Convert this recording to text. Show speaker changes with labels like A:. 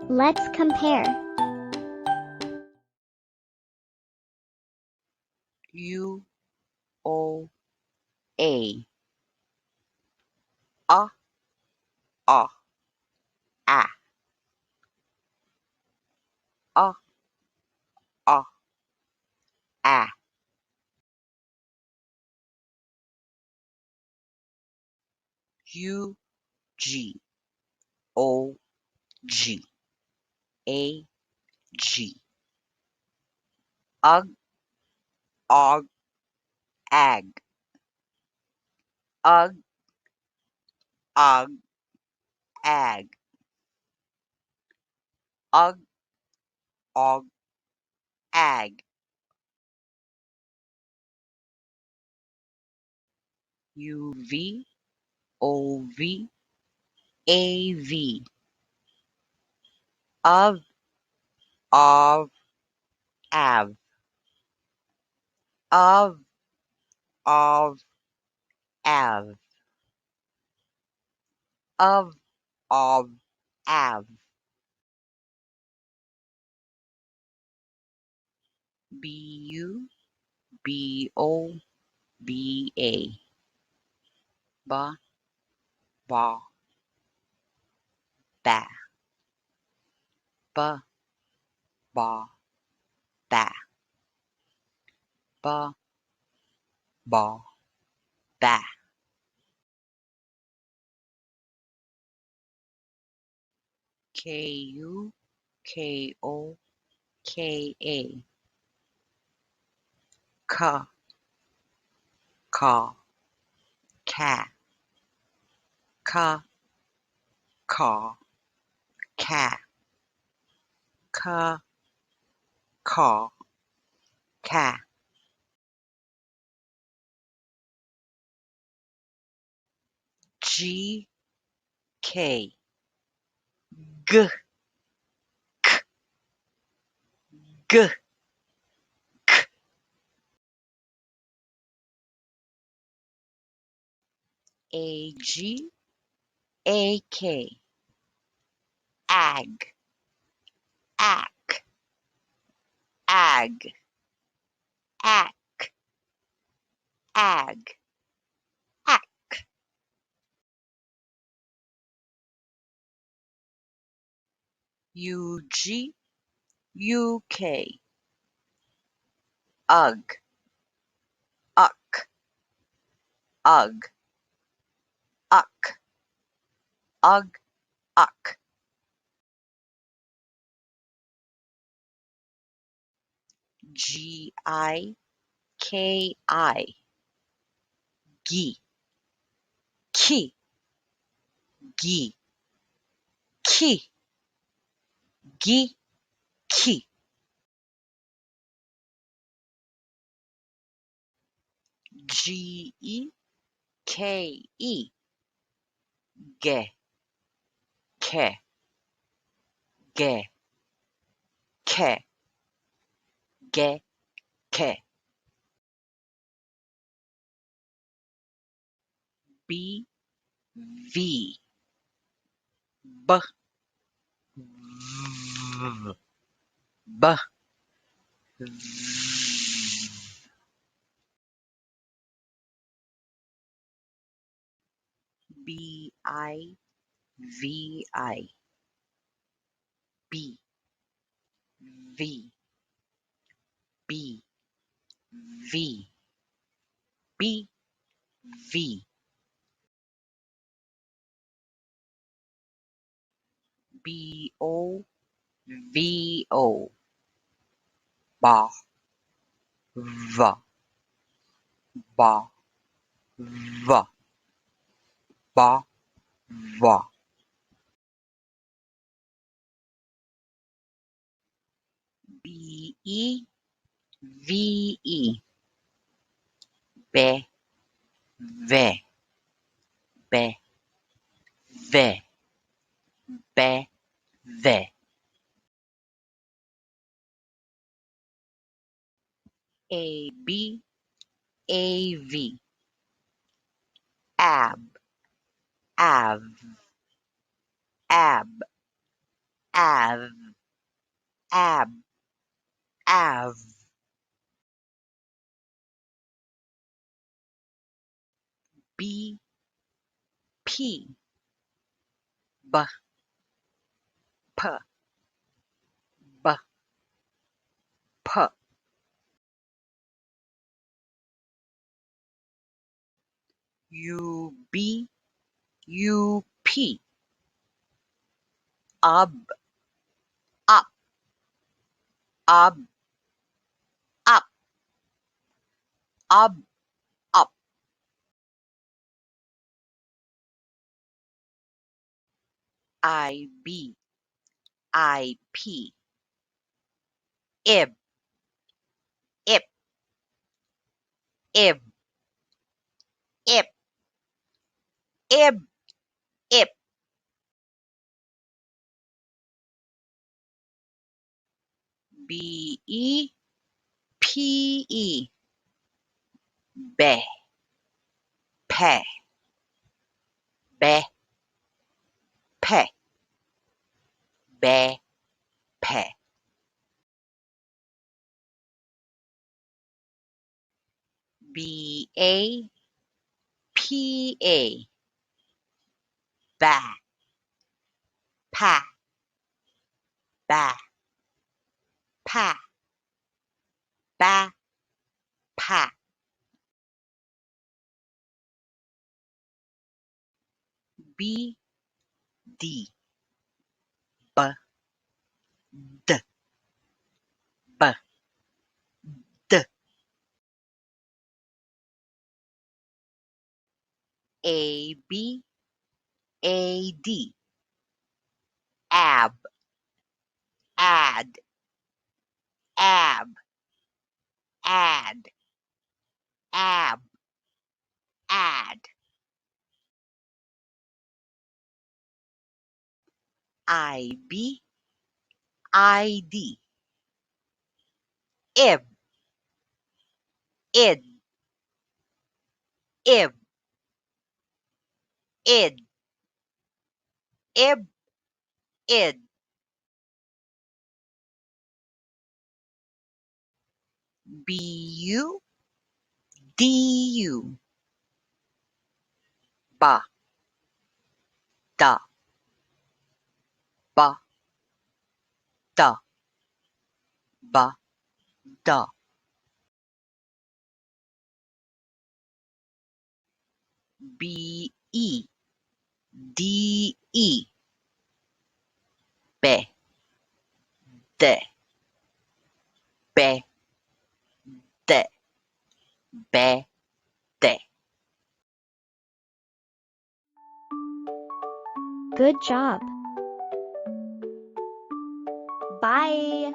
A: Let's compare.
B: U O A A A A A A A U G O G A G Ug Og Ag Ug Og Ag Ug Og Ag U V O V A V Of Av Av Of Av Av Of Av Av B U B O B A Ba Ba Ba Ba Ba Ba Ba Ba Ba K U K O K A Ka Ka Ka Ka Ka Ka Ka Ka Ka G K G K G K A G A K Ag Ack Ag Ack Ag Ack U G U K Ugg Uck Ugg Uck Ugg Uck G I K I Gi Ki Gi Ki Gi Ki G E K E Ge Ke Ge Ke Ge Ke B V B V B B I V I B V B V B V B O V O Ba Va Ba Va Ba Va B E V E Be Ve Be Ve Be Ve A B A V Ab Av Ab Av Av, ab, av. B, p, b, p, b, p. U, b, u, p. Up, up, up, up, up, up. I, b, I, p. Ib, ib, ib, ib, ib, ib. B, e, p, e. Be, pe, be, pe, be, pe. B, a, p, a. Ba, pa, ba, pa, ba, pa. B, d, b, d, b, d. A, b, a, d. Ab, add, ab, add, ab, add. I, b, I, d. Ib, id, ib, id, ib, id. Bu, du. Ba, da, ba, da, ba, da. B, e, d, e. Be, de, be, de, be, de.
A: Good job. Bye.